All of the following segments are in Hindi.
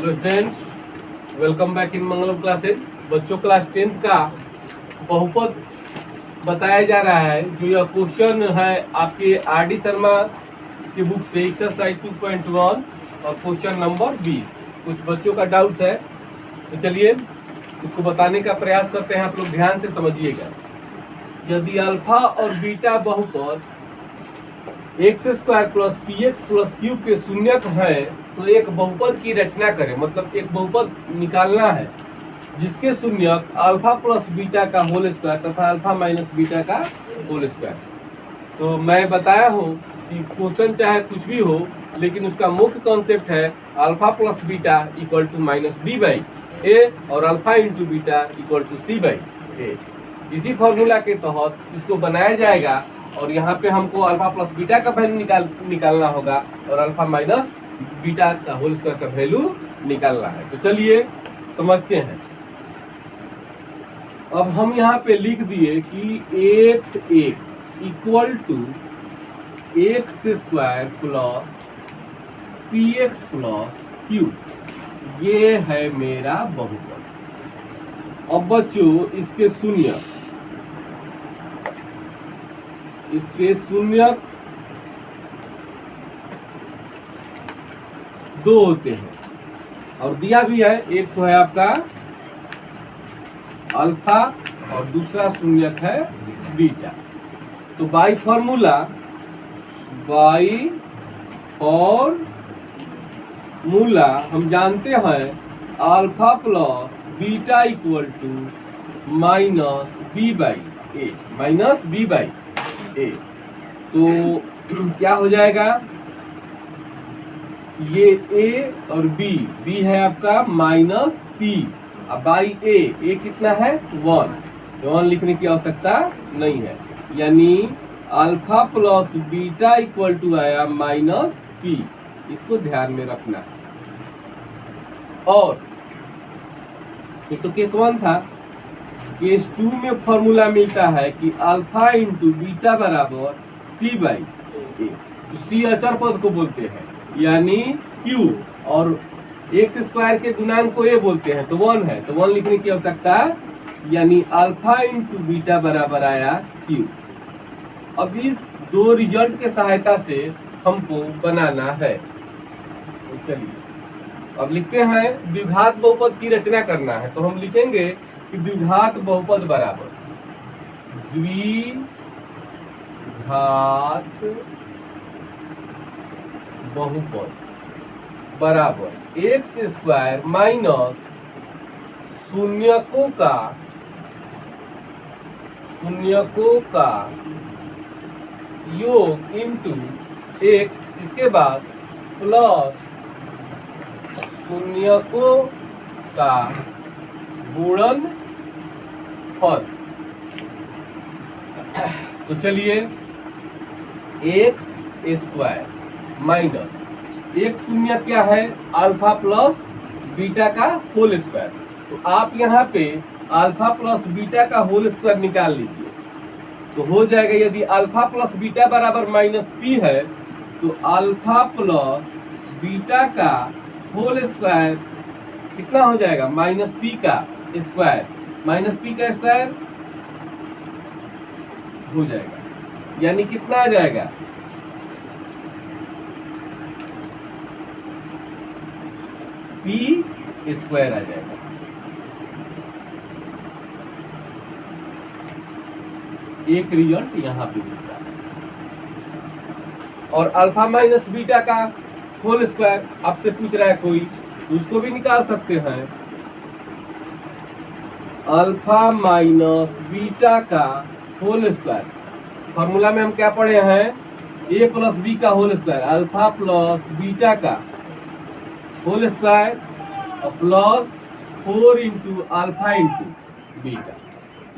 हेलो स्टूडेंट, वेलकम बैक इन मंगलम क्लासेज। बच्चों क्लास 10th का बहुपद बताया जा रहा है। जो यह क्वेश्चन है आपके आर.डी. शर्मा की बुक से एक्सरसाइज 2.1 और क्वेश्चन नंबर 20। कुछ बच्चों का डाउट है, तो चलिए इसको बताने का प्रयास करते हैं। आप लोग ध्यान से समझिएगा। यदि अल्फा और बीटा बहुपद x² plus px plus q के शून्यक है तो एक बहुपद की रचना करें। मतलब एक बहुपद निकालना है जिसके शून्यक अल्फा प्लस बीटा का होल स्क्वायर तथा अल्फा माइनस बीटा का होल स्क्वायर। तो मैं बताया हूँ कि क्वेश्चन चाहे कुछ भी हो, लेकिन उसका मुख्य कॉन्सेप्ट है alpha plus beta equal to minus B by A और alpha into beta equal to C by A. इसी फॉर्मूला के तहत इसको बनाया जाएगा और यहाँ पे हमको अल्फा प्लस बीटा का वैल्यू निकालना होगा और अल्फा माइनस बीटा का होल स्क्वायर का वैल्यू निकालना है। तो चलिए समझते हैं। अब हम यहाँ पे लिख दिए कि 8x equal to x² plus px plus q, ये है मेरा बहुपद। अब बच्चों इसके शून्यक दो होते हैं और दिया भी है। एक तो है आपका अल्फा और दूसरा शून्यक है बीटा। तो बाई फॉर्मूला हम जानते हैं alpha plus beta equal to minus B by A. तो क्या हो जाएगा, ये ए और बी है आपका माइनस पी, अब बाई ए कितना है 1 लिखने की आवश्यकता नहीं है। यानी alpha plus beta equal to आया माइनस पी, इसको ध्यान में रखना। और ये तो केस 1 था। केस 2 में फॉर्मूला मिलता है कि अल्फा इंटू बीटा बराबर सी बाई ए। तो सी अचर पद को बोलते हैं यानी q, और x² के गुणांक को a बोलते हैं तो 1 है, तो 1 लिखने की आवश्यकता है। यानी अल्फा इंटू बीटा बराबर आया q। अब इस दो रिजल्ट के सहायता से हमको बनाना है। तो चलिए अब लिखते हैं द्विघात बहुपद की रचना करना है। तो हम लिखेंगे कि द्विघात बहुपद बराबर x² माइनस शून्यकों का योग इंटू x, इसके बाद प्लस शून्यकों का गुणनफल। तो चलिए x² माइनस एक शून्य क्या है अल्फा प्लस बीटा का होल स्क्वायर। तो आप यहाँ पे अल्फा प्लस बीटा का होल स्क्वायर निकाल लीजिए तो हो जाएगा। यदि अल्फा प्लस बीटा बराबर माइनस पी है तो अल्फा प्लस बीटा का होल स्क्वायर कितना हो जाएगा माइनस पी का स्क्वायर हो जाएगा। यानी कितना आ जाएगा p² आ जाएगा। एक रिजल्ट यहाँ पे मिलता है। और अल्फा माइनस बीटा का होल स्क्वायर आपसे पूछ रहा है कोई, तो उसको भी निकाल सकते हैं। अल्फा माइनस बीटा का होल स्क्वायर फॉर्मूला में हम क्या पढ़े हैं a प्लस बी का whole square, alpha plus beta का होल स्क्वायर और plus 4 into alpha into beta.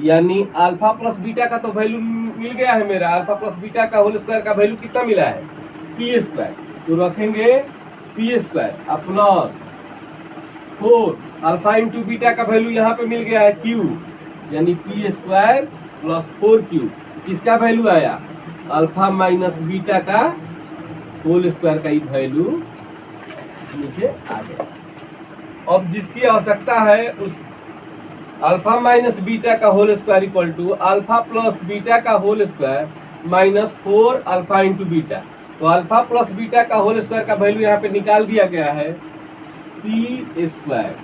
यानी अल्फा प्लस बीटा का तो वैल्यू मिल गया है मेरा। अल्फा प्लस बीटा का होल स्क्वायर का वैल्यू कितना मिला है p²। तो रखेंगे p² और प्लस 4 अल्फा इंटू बीटा का वैल्यू यहाँ पे मिल गया है q, यानी p² प्लस 4q। किसका वैल्यू आया अल्फा माइनस बीटा का होल स्क्वायर का ही वैल्यू मुझे आ गया। अब जिसकी आवश्यकता है उस अल्फा माइनस बीटा का whole square equal to alpha plus beta का whole square minus 4 alpha into beta. तो अल्फा प्लस बीटा का होल स्क्वायर का वैल्यू यहाँ पे निकाल दिया गया है पी स्क्वायर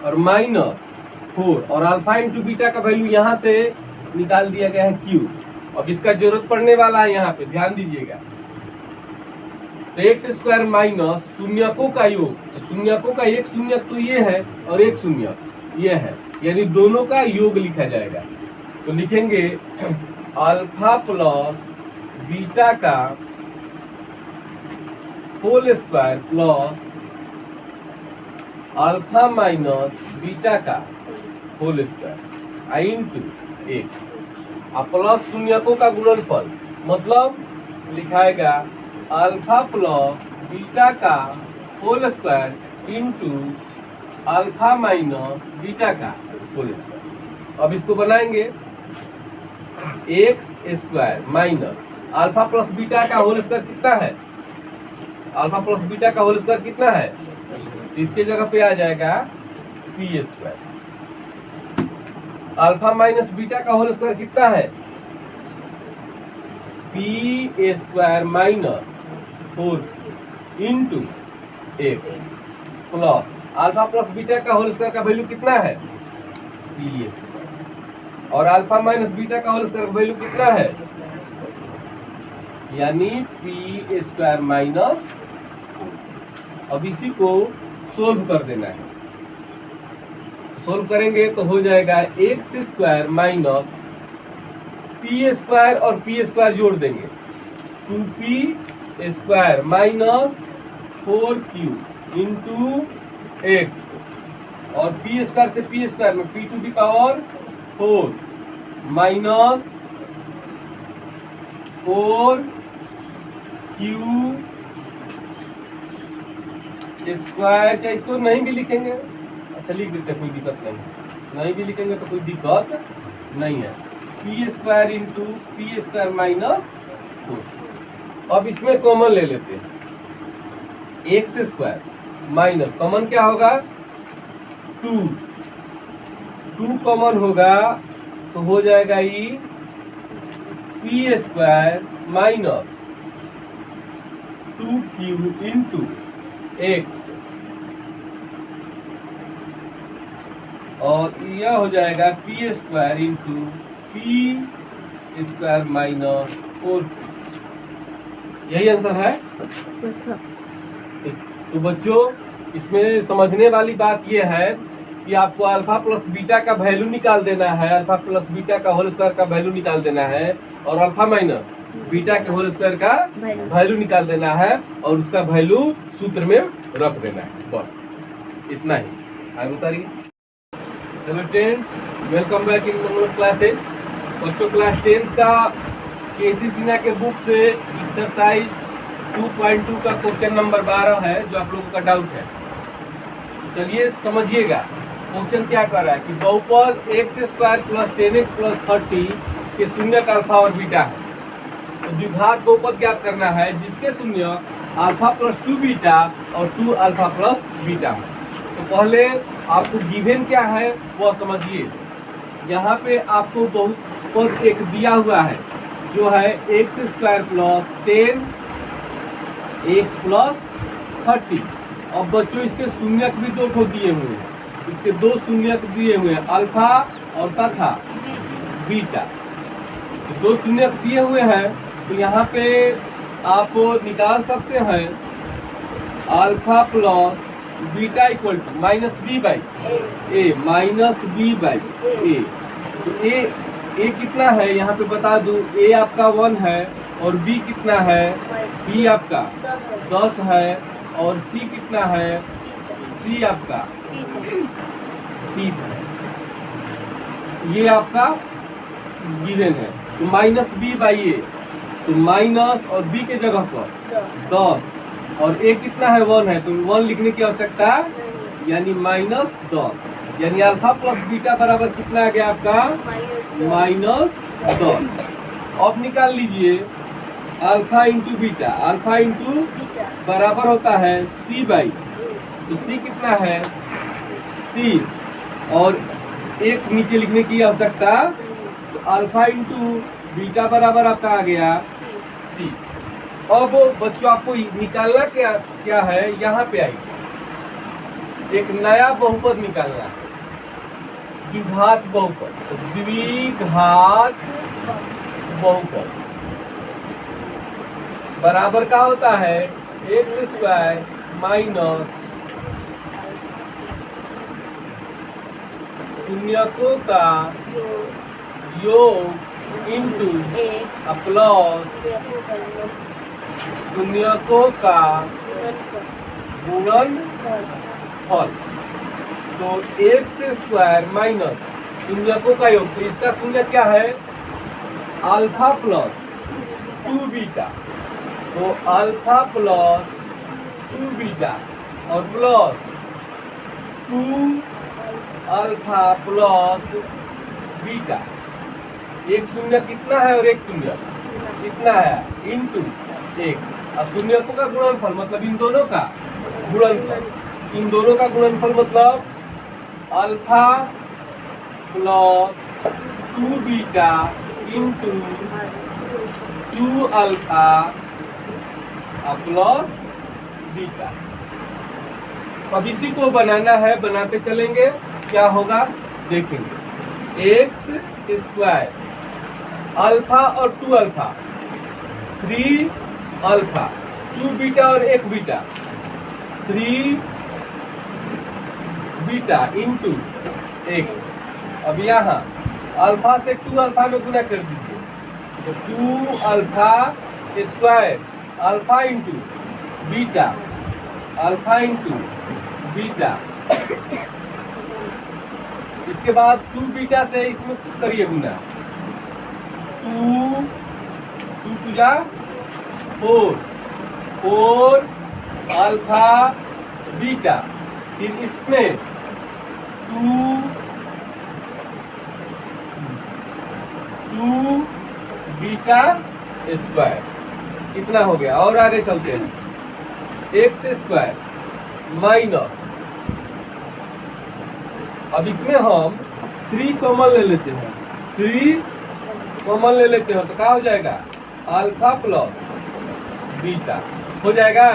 और माइनस 4 और अल्फा इंटू बीटा का वैल्यू यहाँ से निकाल दिया गया है क्यू। अब इसका जरूरत पड़ने वाला है यहाँ पे, ध्यान दीजिएगा। तो एक्स स्क्वायर माइनस शून्यकों का योग, तो शून्यकों का एक शून्यक तो ये है और एक शून्यक ये है, यानी दोनों का योग लिखा जाएगा। तो लिखेंगे अल्फा प्लस बीटा का whole square plus alpha minus beta का whole square I into x plus शून्यकों का गुणनफल, मतलब लिखाएगा अल्फा प्लस बीटा का whole square into alpha minus beta का होल स्क्वायर। अब इसको बनाएंगे x square minus alpha plus beta का होल स्क्वायर कितना है, अल्फा प्लस बीटा का होल स्क्वायर कितना है, इसके जगह पे आ जाएगा p square. Alpha minus beta का होल स्क्वायर कितना है, P square minus 4 into x plus alpha plus beta का होल स्क्वायर का वैल्यू कितना है, पी स्क्वायर, और अल्फा माइनस बीटा का होल स्क्वायर का वैल्यू कितना है, यानी पी स्क्वायर माइनस। अब इसी को सोल्व कर देना है। सोल्व करेंगे तो हो जाएगा x square minus p square और पी स्क्वायर जोड़ देंगे 2p square minus 4q into x और पी स्क्वायर से पी स्क्वायर में p to the power 4 minus 4q square. चाहे इसको नहीं भी लिखेंगे, अच्छा लिख देते हैं, कोई दिक्कत नहीं भी लिखेंगे तो कोई दिक्कत नहीं है। P square into P square minus 4। अब इसमें कॉमन ले लेते हैं, एक्स स्क्वायर माइनस कॉमन क्या होगा 2 कॉमन होगा तो हो जाएगा ये P square minus 2q into x और यह हो जाएगा p square into P square minus 4। यही आंसर है। तो बच्चों इसमें समझने वाली बात यह है कि आपको अल्फा प्लस बीटा का वैल्यू निकाल देना है, अल्फा प्लस बीटा का होल स्क्वायर का वैल्यू निकाल देना है और अल्फा माइनस बीटा के होल स्क्वायर का वैल्यू निकाल देना है और उसका वैल्यू सूत्र में रख देना है, बस इतना ही। आगे उतारिए। Hello 10, welcome back in classes. बच्चों क्लास 10 का केसी सिन्हा के बुक से एक्सरसाइज 2.2 का क्वेश्चन नंबर 12 है जो आप लोगों का डाउट है। चलिए समझिएगा क्वेश्चन क्या कर रहा है कि बहुपद x square plus 10x plus 30 के शून्य का अल्फा और बीटा है। तो द्विघात बहुपद ज्ञात करना है जिसके शून्य अल्फा प्लस 2 बीटा और 2 अल्फा प्लस बीटा है। तो पहले आपको गिवन क्या है वह समझिए। यहाँ पे आपको बहुपद एक दिया हुआ है जो है x square plus 10x plus 30। अब बच्चों इसके शून्यक भी दो को दिए हुए हैं, इसके दो शून्यक दिए हुए हैं अल्फा और तथा बीटा, तो दो शून्यक दिए हुए हैं। तो यहाँ पे आप निकाल सकते हैं alpha plus beta equal to minus B by A, minus B by A. तो ए कितना है यहाँ पे बता दूं, ए आपका 1 है और बी कितना है, बी आपका 10 है और सी कितना है, सी आपका 30 है। ये आपका गिवन है। तो माइनस बी बाई ए, तो माइनस और बी के जगह पर 10 और ए कितना है 1 है, तो 1 लिखने की आवश्यकता यानी माइनस 10, यानी अल्फा प्लस बीटा बराबर कितना आ गया आपका माइनस 10। अब निकाल लीजिए alpha into beta, alpha into बराबर होता है सी बाई, तो सी कितना है 30 और एक नीचे लिखने की आवश्यकता, तो अल्फा इंटू बीटा बराबर आपका आ गया 30। अब बच्चों आपको निकालना क्या क्या है, यहाँ पे आई एक नया बहुपद निकालना है, द्विघात बहुपद। तो द्विघात बहुपद बराबर का होता है एक्स स्क्वायर माइनस शून्यकों का योग इंटू प्लस शून्यकों का गुणनफल। तो एक्स स्क्वायर माइनस शून्यकों का योग, तो इसका शून्य क्या है, अल्फा प्लस 2 बीटा। तो अल्फा प्लस 2 बीटा और प्लस 2 अल्फा प्लस बीटा। एक शून्य कितना है और एक शून्य कितना है, इंटू एक। और शून्यकों का गुणनफल मतलब इन दोनों का गुणनफल, इन दोनों का गुणनफल मतलब alpha plus 2 beta into 2 alpha plus beta. अब इसी को बनाना है, बनाते चलेंगे। क्या होगा देखेंगे, एक्स स्क्वायर अल्फा और 2 अल्फा 3 अल्फा 2 बीटा और 1 बीटा 3 बीटा इंटू एक्स। अब यहाँ अल्फा से 2 अल्फा में गुना कर दीजिए, तो 2 alpha square alpha into beta, alpha into beta. इसके बाद 2 बीटा से इसमें करिए गुना, 2 2 जा 4 अल्फा बीटा। फिर इसमें 2 बीटा स्क्वायर, कितना हो गया। और आगे चलते हैं, एक्स स्क्वायर माइनस, अब इसमें हम 3 कॉमन ले लेते हैं, 3 कॉमन ले लेते हैं तो क्या हो जाएगा, अल्फा प्लस बीटा हो जाएगा।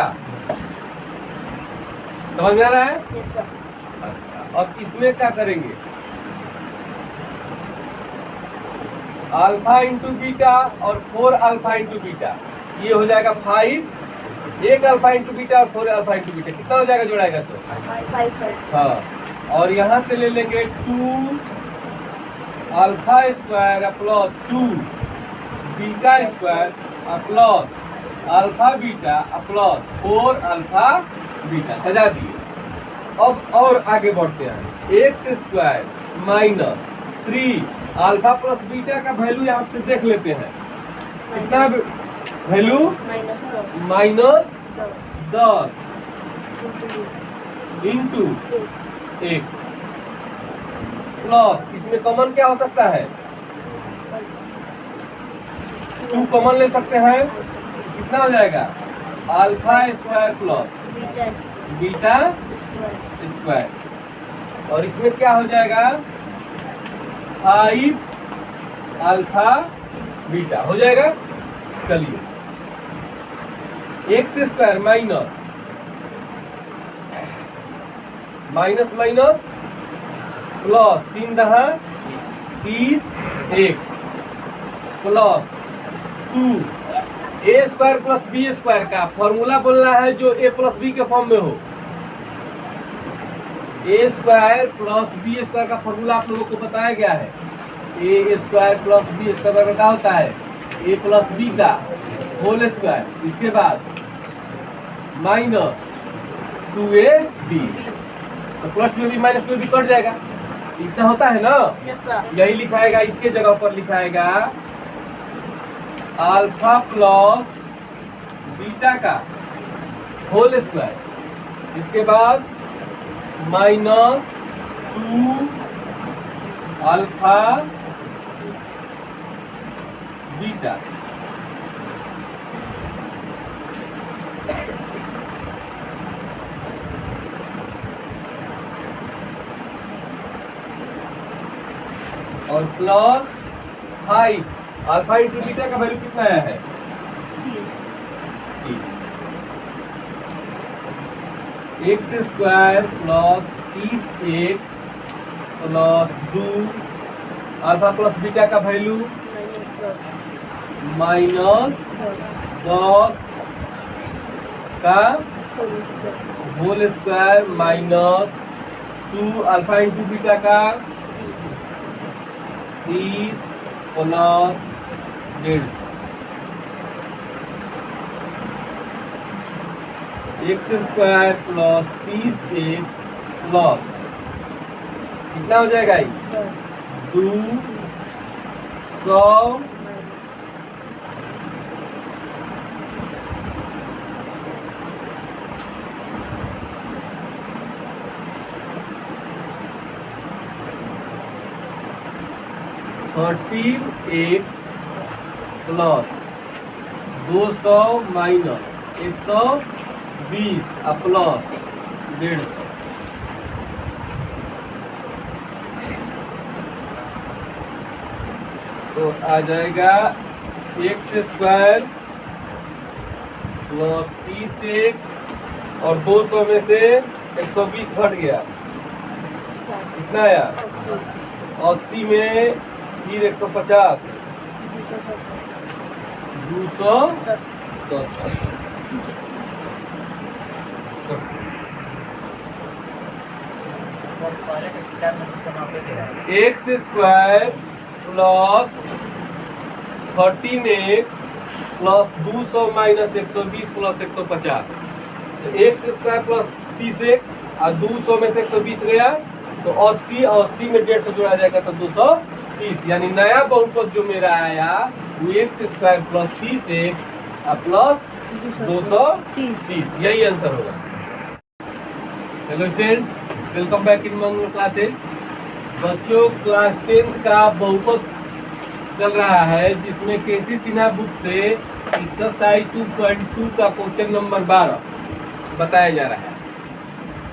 समझ में आ रहा है? अच्छा, अब इसमें क्या करेंगे, अल्फा इंटू बीटा और 4 अल्फा इंटू बीटा, ये हो जाएगा 5। 1 अल्फा इंटू बीटा और 4 अल्फा इंटू बीटा कितना हो जाएगा, जोड़ाएगा तो 5। हाँ, और यहाँ से ले लेंगे 2 alpha square plus 2 beta square plus alpha beta plus 4 alpha beta. सजा दिए। अब और आगे बढ़ते हैं, x square minus 3 alpha plus beta का वैल्यू यहाँ से देख लेते हैं, कितना value, minus 10 into x plus, इसमें कॉमन क्या हो सकता है, 2 कॉमन ले सकते हैं, कितना हो जाएगा, alpha square plus beta square. और इसमें क्या हो जाएगा, 5 अल्फा बीटा हो जाएगा। चलिए, x square minus minus minus plus 3 दहा 30 एक्स प्लस 2 ए स्क्वायर प्लस बी स्क्वायर का फॉर्मूला बोलना है जो ए प्लस बी के फॉर्म में हो। ए स्क्वायर प्लस बी स्क्वायर का फॉर्मूला आप लोगों को बताया गया है, ए स्क्वायर प्लस बी स्क्वायर का होता है ए प्लस बी का होल स्क्वायर, इसके बाद माइनस 2ab, तो plus 2ab minus 2ab cut जाएगा, इतना होता है ना। यही लिखाएगा, इसके जगह पर लिखाएगा अल्फा प्लस बीटा का होल स्क्वायर, इसके बाद माइनस 2 अल्फा बीटा। और प्लस 5 अल्फा इंटू बीटा का वैल्यू कितना आया है 30 x square plus 30x plus 2 alpha plus beta का वैल्यू माइनस 10 का whole square minus 2 alpha into beta का 30 plus 1.5 x square plus 30x plus कितना हो जाएगा 200 13x प्लस 200 माइनस 120 प्लस 150 तो आ जाएगा एक्स स्क्वायर प्लस 30x और 200 में से 120 घट गया कितना आया 80 में फिर 150 270 x square plus 13x plus 200 minus 120 plus 150 x square plus 30x और 200 में से 120 गया तो 80 80 में 150 जोड़ा जाएगा तो 230 यानी नया बहुपद जो मेरा आया वो x square plus 30x plus 230 यही आंसर होगा। हेलो स्टूडेंट्स, वेलकम बैक इन मंगल क्लासेज। बच्चों क्लास 10 का बहुपद चल रहा है जिसमें केसी सिन्हा बुक से एक्सरसाइज 2.2 का क्वेश्चन नंबर 12 बताया जा रहा है।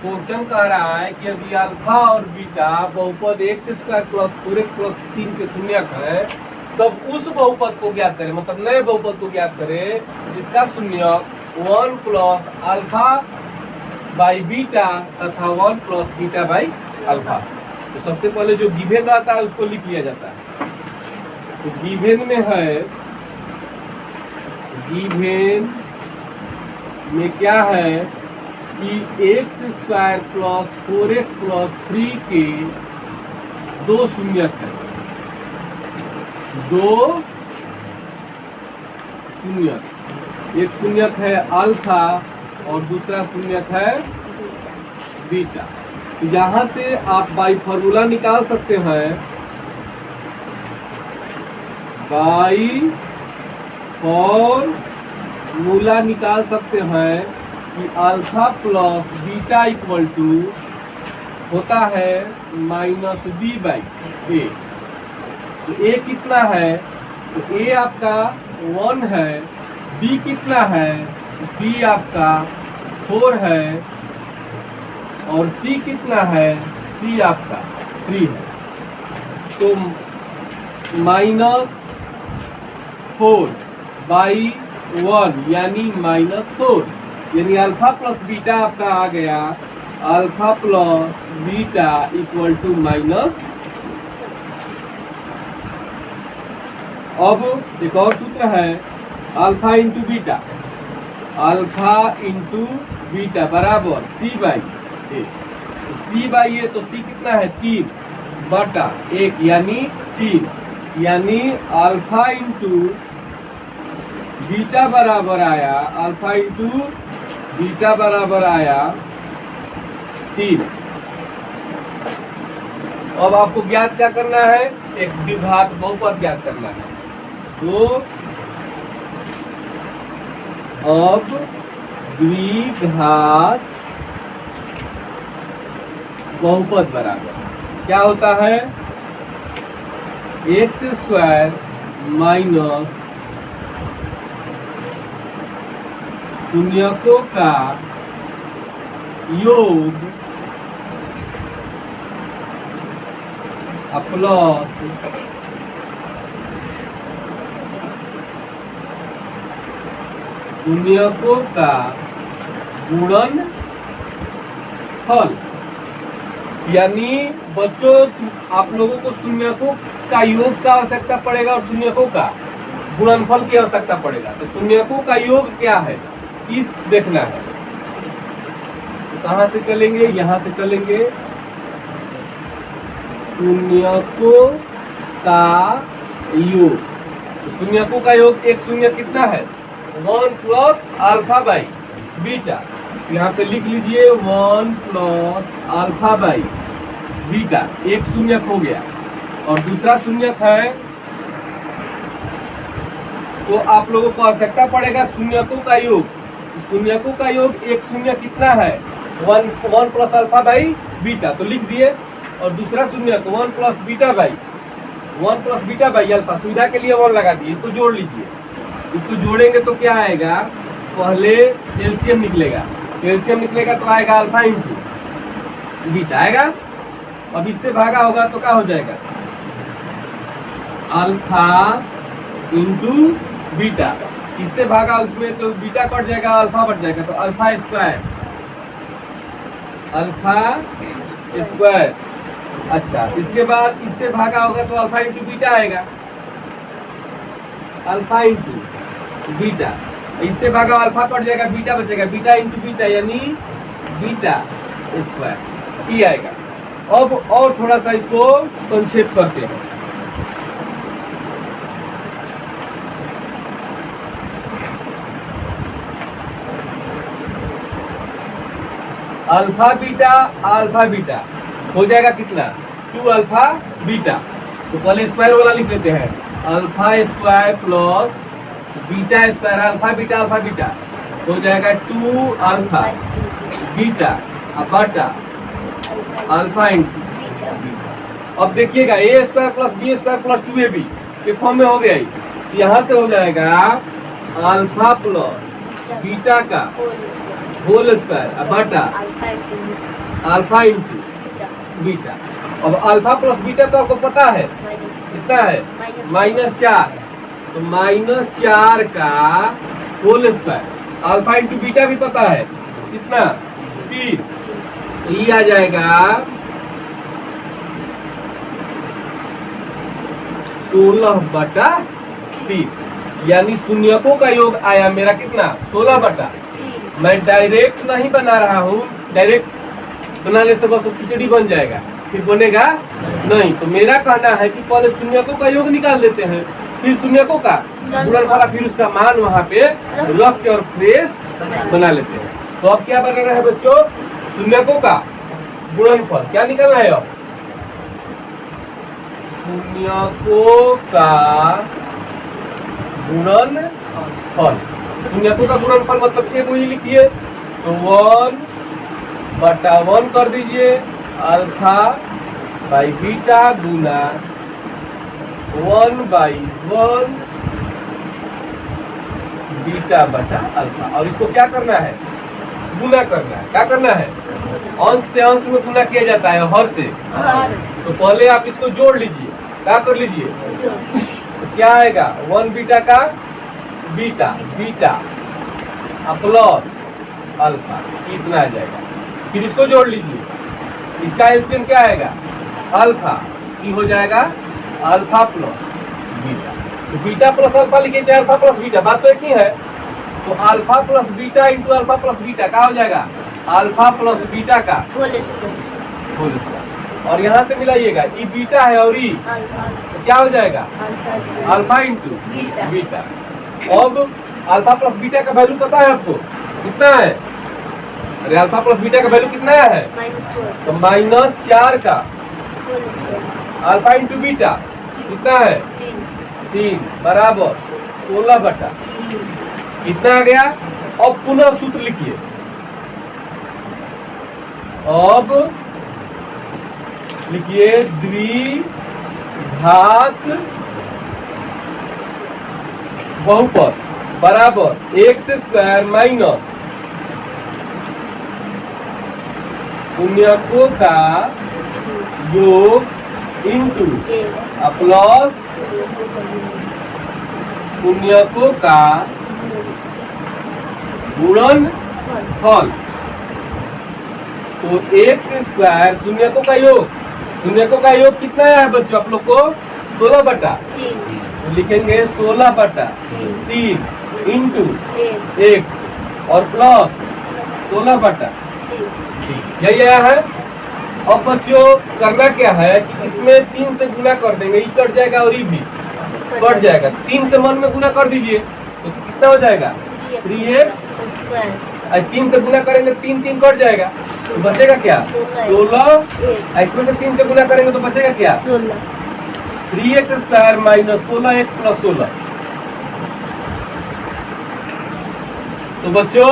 क्वेश्चन कह रहा है कि यदि अल्फा और बीटा बहुपद x square plus 4x plus 3 के शून्यक है तब उस बहुपद को ज्ञात करें, मतलब नए बहुपद को ज्ञात करें जिसका शून्यक 1 प्लस अल्फा बाई बीटा तथा 1 प्लस बीटा बाई अल्फा। तो सबसे पहले जो गिवन रहता है उसको लिख लिया जाता है। तो गिवन में है, गिवन में क्या है कि x square plus 4x plus 3 के दो शून्यक है, दो शून्यक, एक शून्यक है अल्फा और दूसरा शून्यक है बीटा। तो यहाँ से आप बाई फॉर्मूला निकाल सकते हैं, बाई फॉर्मूला निकाल सकते हैं कि alpha plus beta equal to होता है माइनस बी बाई ए। तो ए कितना है, तो ए आपका 1 है, बी कितना है, बी आपका 4 है और सी कितना है, सी आपका 3 है। तो माइनस 4 बाई 1 यानी माइनस 4 यानी अल्फा प्लस बीटा आपका आ गया alpha plus beta equal to minus. अब एक और सूत्र है alpha into beta, alpha into beta बराबर C by A. C by A तो सी कितना है 3 बटा 1 यानी 3 यानी अल्फा इंटू बीटा बराबर आया, अल्फा इंटू बीटा बराबर आया 3। अब आपको ज्ञात क्या करना है, एक द्विघात बहुपद ज्ञात करना है। तो अब द्विघात बहुपद बराबर क्या होता है, एक्स स्क्वायर माइनस शून्यकों का योग प्लस शून्यकों का गुणन फल। यानी बच्चों आप लोगों को शून्यकों का योग का आवश्यकता पड़ेगा और शून्यकों का गुणनफल की आवश्यकता पड़ेगा। तो शून्यकों का योग क्या है इस देखना है। तो कहाँ से चलेंगे, यहाँ से चलेंगे। शून्यकों का योग, तो शून्यकों का योग एक शून्य कितना है 1 प्लस अल्फा बाई बीटा। यहाँ पे लिख लीजिए 1 प्लस अल्फा बाई बीटा, एक शून्यक हो गया। और दूसरा शून्यक है तो आप लोगों को आवश्यकता पड़ेगा शून्यकों का योग। शून्यकों का योग एक शून्य कितना है 1 प्लस अल्फा बाई बीटा, तो लिख दिए। और दूसरा शून्यक 1 प्लस बीटा बाई अल्फा, सुविधा के लिए 1 लगा दिए। इसको जोड़ लीजिए। इसको जोड़ेंगे तो क्या आएगा, पहले एलसीएम निकलेगा। एलसीएम निकलेगा तो आएगा अल्फा इंटू बीटा आएगा। अब इससे भागा होगा तो क्या हो जाएगा, अल्फा इंटू बीटा। इससे भागा उसमें तो बीटा कट जाएगा, अल्फा बढ़ जाएगा, तो अल्फा स्क्वायर। अच्छा, इसके बाद इससे भागा होगा तो अल्फा इंटू बीटा आएगा, अल्फा इंटू बीटा। इससे भागा अल्फा कट जाएगा, बीटा बचेगा, बीटा इंटू बीटा यानी बीटा स्क्वायर ये आएगा। अब और थोड़ा सा इसको संक्षेप करते हैं। अल्फा बीटा हो जाएगा कितना 2 अल्फा बीटा। तो पहले स्क्वायर वाला लिख लेते हैं, alpha square plus beta square. Alpha beta हो जाएगा 2 अल्फा बीटा बटा अल्फा इंटू। अब देखिएगा A square plus B square plus 2ab के फॉर्म में हो गया। यहाँ से हो जाएगा अल्फा प्लस बीटा का होल स्क्वायर बटा अल्फा इंटू बीटा। अब अल्फा प्लस बीटा तो आपको पता है कितना है -4, तो -4 का whole square. Alpha into beta भी पता है कितना 3, तो ये आ जाएगा 16/3। यानी शून्यकों का योग आया मेरा कितना 16/। मैं डायरेक्ट नहीं बना रहा हूँ, डायरेक्ट बनाने से बस खिचड़ी बन जाएगा, फिर बनेगा नहीं। तो मेरा कहना है कि पहले शून्यकों का योग निकाल लेते हैं, फिर शून्यकों का गुणनफल, फिर उसका मान वहाँ पे रख के और फ्रेश बना लेते हैं। तो अब क्या बनाना है बच्चों, शून्यकों का गुणनफल क्या निकालना है। अब शून्यकों का गुणनफल, शून्यकों का गुणनफल मतलब एक वही लिखिए, तो 1/1 कर दीजिए alpha by beta Guna 1/1 beta बटा अल्फा। और इसको क्या करना है, गुना करना है। क्या करना है, अंश से अंश में गुना किया जाता है, हर से। तो पहले आप इसको जोड़ लीजिए, क्या कर लीजिए, तो क्या आएगा 1 बीटा का बीटा प्लस अल्फा, इतना आ जाएगा। फिर इसको जोड़ लीजिए, इसका एलसीएम क्या आएगा अल्फा, ये हो जाएगा अल्फा प्लस बीटा। तो बीटा प्लस अल्फा लिखिए चाहे अल्फा प्लस बीटा, बात तो एक ही है। तो alpha plus beta into alpha plus beta क्या हो जाएगा, अल्फा प्लस बीटा का होल स्क्वायर। और यहाँ से मिलाइएगा, ये बीटा है और ये तो क्या हो जाएगा अल्फा इंटू बीटा। अब अल्फा प्लस बीटा का वैल्यू पता है आपको कितना है, अरे अल्फा प्लस बीटा का वैल्यू कितना है, तो -4 का अल्फा इंटू बीटा कितना है 3 बराबर 16/। कितना आ गया। अब पुनः सूत्र लिखिए, अब लिखिए द्विघात बहुपद बराबर x स्क्वायर माइनस शून्यकों का योग इंटू प्लस शून्यकों का गुणनफल। तो एक्स स्क्वायर शून्यकों का योग कितना है बच्चों आप लोग को? 16 बटा लिखेंगे 16 बटा 3 इंटू एक्स और प्लस 16 बटा यही आया है। अब बच्चों करना क्या है, इसमें 3 से गुना कर देंगे, ये कट जाएगा और ये भी कट जाएगा। 3 से मन में गुना कर दीजिए तो कितना हो जाएगा 3x। 3 से गुना करेंगे 3 कट जाएगा तो बचेगा क्या 16। इसमें से 3 से गुना करेंगे तो बचेगा क्या 3x square minus 16x plus 16। तो बच्चों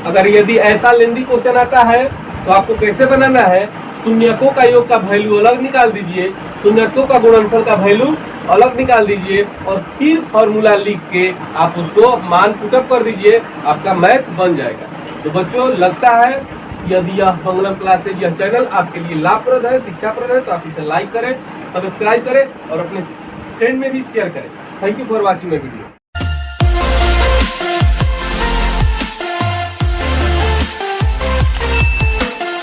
अगर यदि ऐसा लेंदी क्वेश्चन आता है तो आपको कैसे बनाना है, शून्यकों का योग का वैल्यू अलग निकाल दीजिए, शून्यकों का गुणनफल का वैल्यू अलग निकाल दीजिए और फिर फॉर्मूला लिख के आप उसको मान पुटअप कर दीजिए, आपका मैथ बन जाएगा। तो बच्चों लगता है यदि यह मंगलम क्लासेज यह चैनल आपके लिए लाभप्रद है, शिक्षाप्रद है तो आप इसे लाइक करें, सब्सक्राइब करें और अपने फ्रेंड में भी शेयर करें। Thank you for watching my video.